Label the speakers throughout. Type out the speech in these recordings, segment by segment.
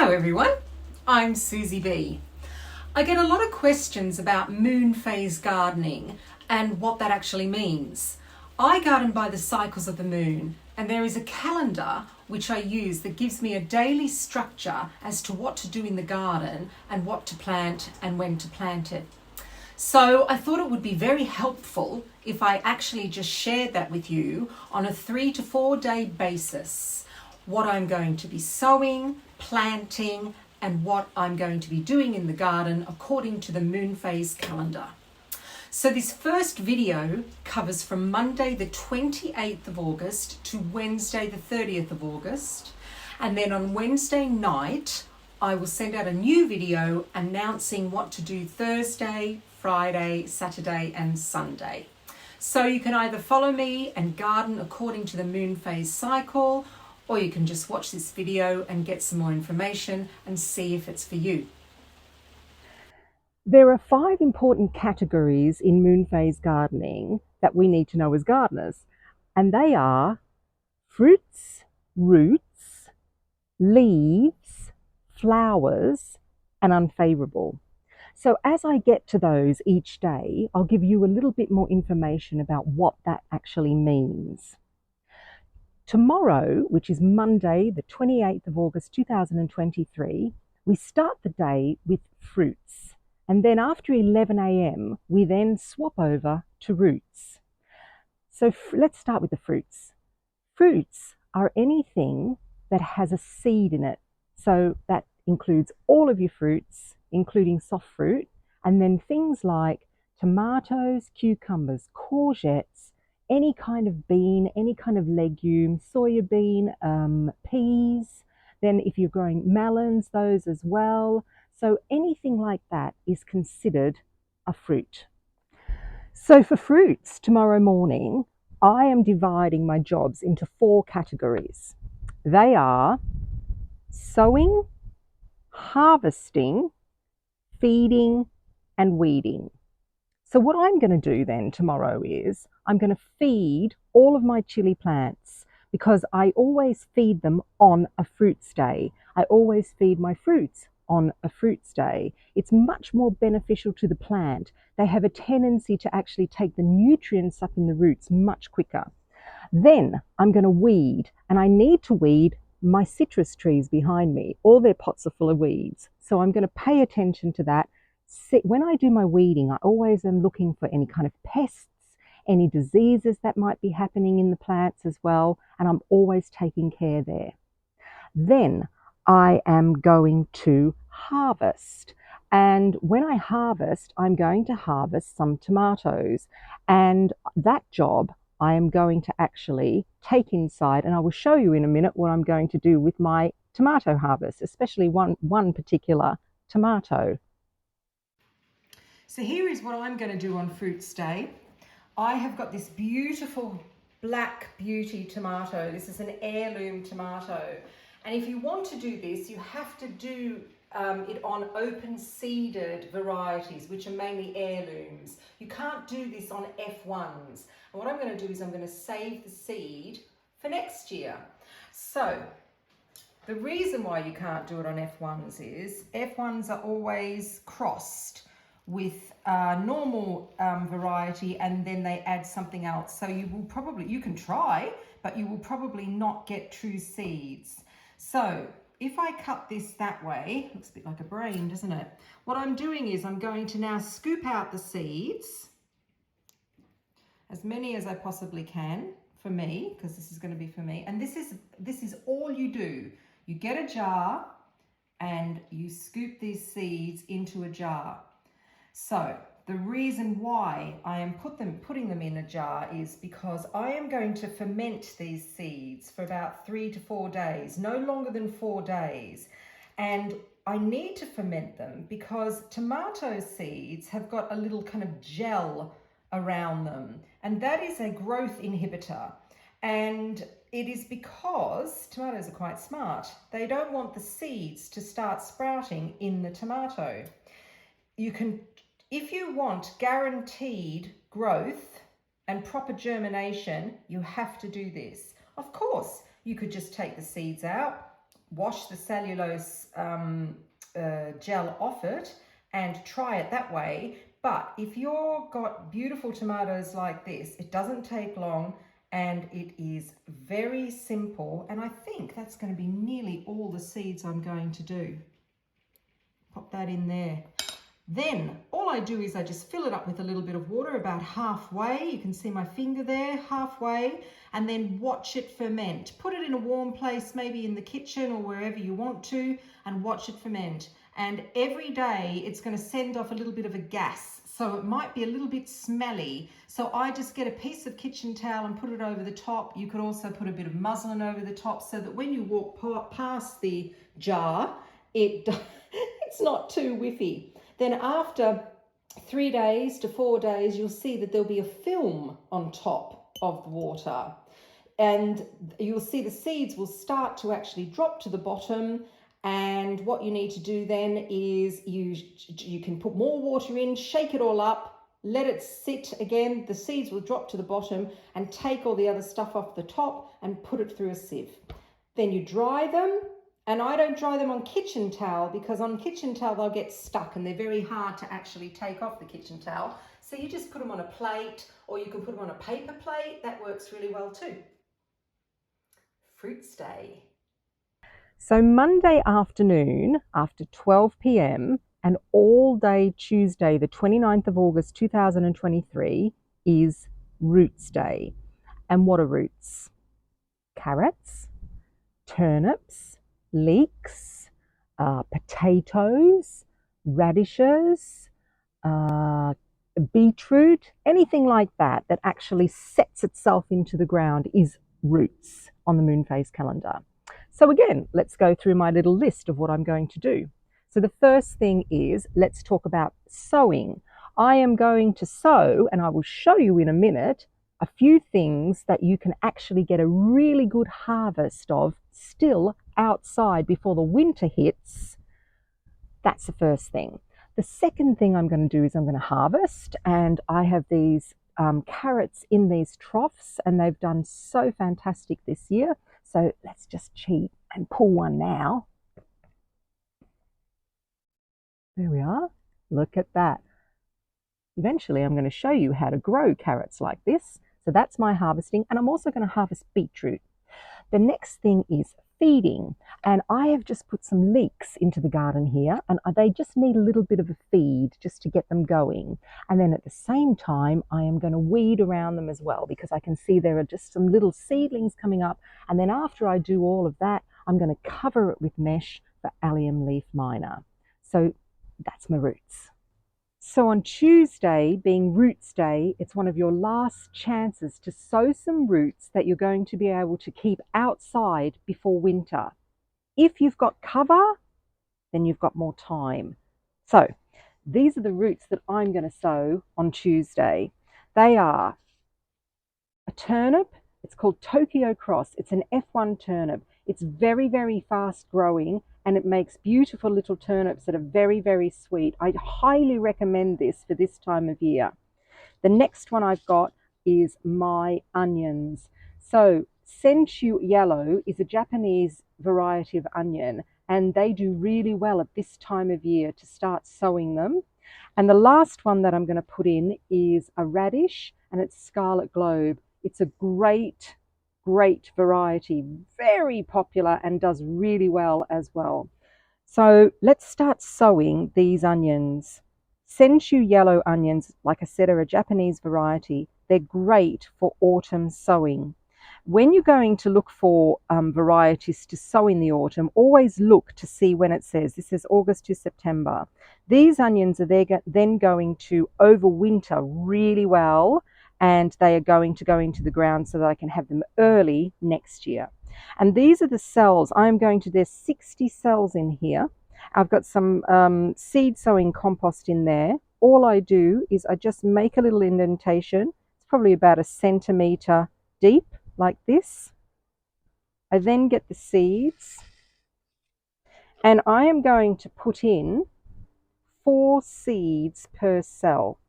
Speaker 1: Hello everyone, I'm Susie B. I get a lot of questions about Moonphase gardening and what that actually means. I garden by the cycles of the moon, and there is a calendar which I use that gives me a daily structure as to what to do in the garden and what to plant and when to plant it. So I thought it would be very helpful if I actually just shared that with you on a 3 to 4 day basis. What I'm going to be sowing, planting, and what I'm going to be doing in the garden according to the Moonphase calendar. So this first video covers from Monday the 28th of August to Wednesday the 30th of August. And then on Wednesday night, I will send out a new video announcing what to do Thursday, Friday, Saturday, and Sunday. So you can either follow me and garden according to the Moonphase cycle, or you can just watch this video and get some more information and see if it's for you.
Speaker 2: There are 5 important categories in Moonphase gardening that we need to know as gardeners, and they are fruits, roots, leaves, flowers, and unfavourable. So as I get to those each day, I'll give you a little bit more information about what that actually means. Tomorrow, which is Monday, the 28th of August 2023, we start the day with fruits. And then after 11 a.m, we then swap over to roots. So let's start with the fruits. Fruits are anything that has a seed in it. So that includes all of your fruits, including soft fruit, and then things like tomatoes, cucumbers, courgettes, any kind of bean, any kind of legume, soya bean, peas. Then if you're growing melons, those as well. So anything like that is considered a fruit. So for fruits, tomorrow morning, I am dividing my jobs into 4 categories. They are sowing, harvesting, feeding, and weeding. So what I'm going to do then tomorrow is I'm going to feed all of my chili plants, because I always feed them on a fruits day. I always feed my fruits on a fruits day. It's much more beneficial to the plant. They have a tendency to actually take the nutrients up in the roots much quicker. Then I'm going to weed, and I need to weed my citrus trees behind me. All their pots are full of weeds. So I'm going to pay attention to that. When I do my weeding, I always am looking for any kind of pests, any diseases that might be happening in the plants as well, and I'm always taking care there. Then I am going to harvest, and when I harvest, I'm going to harvest some tomatoes, and that job I am going to actually take inside, and I will show you in a minute what I'm going to do with my tomato harvest, especially one particular tomato.
Speaker 1: So here is what I'm going to do on Fruits Day. I have got this beautiful Black Beauty tomato. This is an heirloom tomato. And if you want to do this, you have to do it on open seeded varieties, which are mainly heirlooms. You can't do this on F1s. And what I'm going to do is I'm going to save the seed for next year. So the reason why you can't do it on F1s is F1s are always crossed with normal variety, and then they add something else. So you can try, but you will probably not get true seeds. So if I cut this that way, looks a bit like a brain, doesn't it? What I'm doing is I'm going to now scoop out the seeds, as many as I possibly can for me, because this is going to be for me. And this is all you do. You get a jar and you scoop these seeds into a jar. So the reason why I am putting them in a jar is because I am going to ferment these seeds for about 3 to 4 days, no longer than 4 days. And I need to ferment them because tomato seeds have got a little kind of gel around them, and that is a growth inhibitor. And it is because tomatoes are quite smart. They don't want the seeds to start sprouting in the tomato. If you want guaranteed growth and proper germination, you have to do this. Of course, you could just take the seeds out, wash the cellulose gel off it and try it that way. But if you've got beautiful tomatoes like this, it doesn't take long and it is very simple. And I think that's going to be nearly all the seeds I'm going to do. Pop that in there. Then all I do is I just fill it up with a little bit of water about halfway. You can see my finger there, halfway, and then watch it ferment. Put it in a warm place, maybe in the kitchen or wherever you want to, and watch it ferment. And every day it's going to send off a little bit of a gas. So it might be a little bit smelly. So I just get a piece of kitchen towel and put it over the top. You could also put a bit of muslin over the top so that when you walk past the jar, it's not too whiffy. Then after 3 days to 4 days, you'll see that there'll be a film on top of the water. And you'll see the seeds will start to actually drop to the bottom. And what you need to do then is you can put more water in, shake it all up, let it sit again. The seeds will drop to the bottom and take all the other stuff off the top and put it through a sieve. Then you dry them. And I don't dry them on kitchen towel because on kitchen towel they'll get stuck and they're very hard to actually take off the kitchen towel. So you just put them on a plate or you can put them on a paper plate. That works really well too. Fruits Day.
Speaker 2: So Monday afternoon after 12 p.m. and all day Tuesday, the 29th of August 2023 is Roots Day. And what are roots? Carrots, turnips, leeks, potatoes, radishes, beetroot, anything like that that actually sets itself into the ground is roots on the Moonphase calendar. So again, let's go through my little list of what I'm going to do. So the first thing is, let's talk about sowing. I am going to sow, and I will show you in a minute, a few things that you can actually get a really good harvest of still outside before the winter hits. That's the first thing. The second thing I'm going to do is I'm going to harvest, and I have these carrots in these troughs and they've done so fantastic this year. So let's just cheat and pull one now. There we are. Look at that. Eventually I'm going to show you how to grow carrots like this. So that's my harvesting, and I'm also going to harvest beetroot. The next thing is feeding, and I have just put some leeks into the garden here, and they just need a little bit of a feed just to get them going. And then at the same time I am going to weed around them as well, because I can see there are just some little seedlings coming up. And then after I do all of that, I'm going to cover it with mesh for allium leaf miner. So that's my roots. So on Tuesday, being Roots Day, it's one of your last chances to sow some roots that you're going to be able to keep outside before winter. If you've got cover, then you've got more time. So these are the roots that I'm going to sow on Tuesday. They are a turnip. It's called Tokyo Cross. It's an F1 turnip. It's very, very fast growing, and it makes beautiful little turnips that are very, very sweet. I highly recommend this for this time of year. The next one I've got is my onions. So Senchu Yellow is a Japanese variety of onion, and they do really well at this time of year to start sowing them. And the last one that I'm going to put in is a radish, and it's Scarlet Globe. It's a great variety, very popular, and does really well as well. So let's start sowing these onions. Senchu yellow onions, like I said, are a Japanese variety. They're great for autumn sowing. When you're going to look for varieties to sow in the autumn, always look to see when it says, this is August to September. These onions are then going to overwinter really well, and they are going to go into the ground so that I can have them early next year. And these are the cells. There's 60 cells in here. I've got some seed sowing compost in there. All I do is I just make a little indentation. It's probably about 1 centimetre deep, like this. I then get the seeds, and I am going to put in 4 seeds per cell.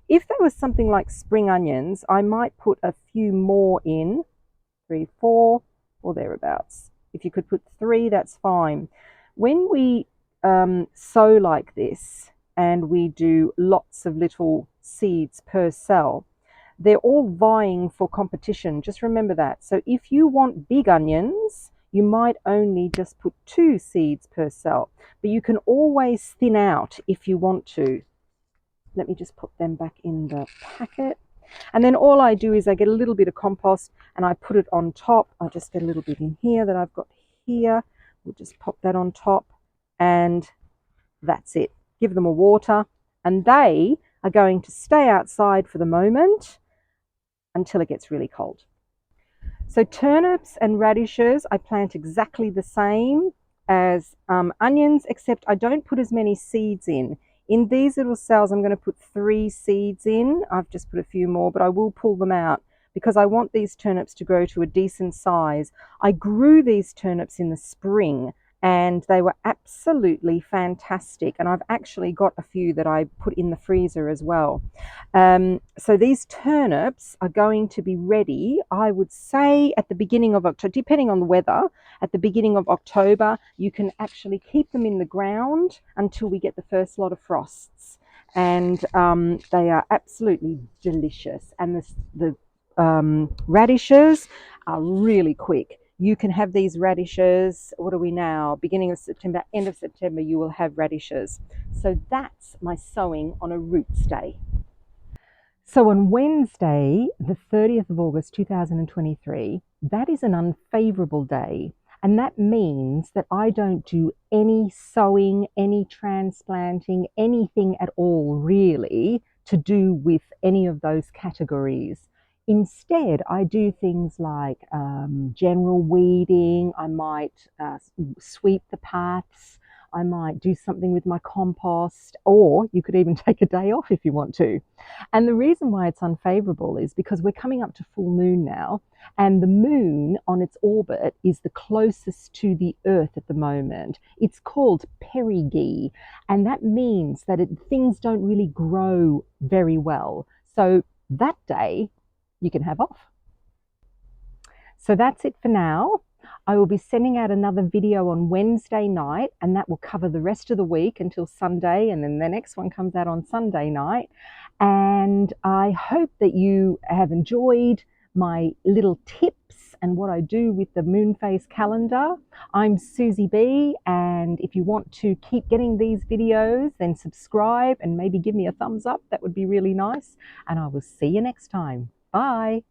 Speaker 2: If there was something like spring onions, I might put a few more in, 3, 4, or thereabouts. If you could put 3, that's fine. When we sow like this and we do lots of little seeds per cell, they're all vying for competition. Just remember that. So if you want big onions, you might only just put 2 seeds per cell, but you can always thin out if you want to. Let me just put them back in the packet. And then all I do is I get a little bit of compost and I put it on top. I just get a little bit in here that I've got here. We'll just pop that on top and that's it. Give them a water and they are going to stay outside for the moment until it gets really cold. So turnips and radishes, I plant exactly the same as onions, except I don't put as many seeds in. In these little cells, I'm going to put 3 seeds in. I've just put a few more, but I will pull them out because I want these turnips to grow to a decent size. I grew these turnips in the spring and they were absolutely fantastic. And I've actually got a few that I put in the freezer as well. So these turnips are going to be ready, I would say, at the beginning of October, depending on the weather. At the beginning of October, you can actually keep them in the ground until we get the first lot of frosts. And they are absolutely delicious. And the radishes are really quick. You can have these radishes, what are we now? Beginning of September, end of September, you will have radishes. So that's my sowing on a roots day. So on Wednesday, the 30th of August 2023, that is an unfavourable day. And that means that I don't do any sowing, any transplanting, anything at all really to do with any of those categories. Instead, I do things like general weeding. I might sweep the paths. I might do something with my compost, or you could even take a day off if you want to. And the reason why it's unfavourable is because we're coming up to full moon now, and the moon on its orbit is the closest to the Earth at the moment. It's called perigee, and that means that things don't really grow very well. So that day you can have off. So that's it for now. I will be sending out another video on Wednesday night, and that will cover the rest of the week until Sunday, and then the next one comes out on Sunday night. And I hope that you have enjoyed my little tips and what I do with the Moonphase calendar. I'm Susie B, and if you want to keep getting these videos, then subscribe and maybe give me a thumbs up. That would be really nice. And I will see you next time. Bye.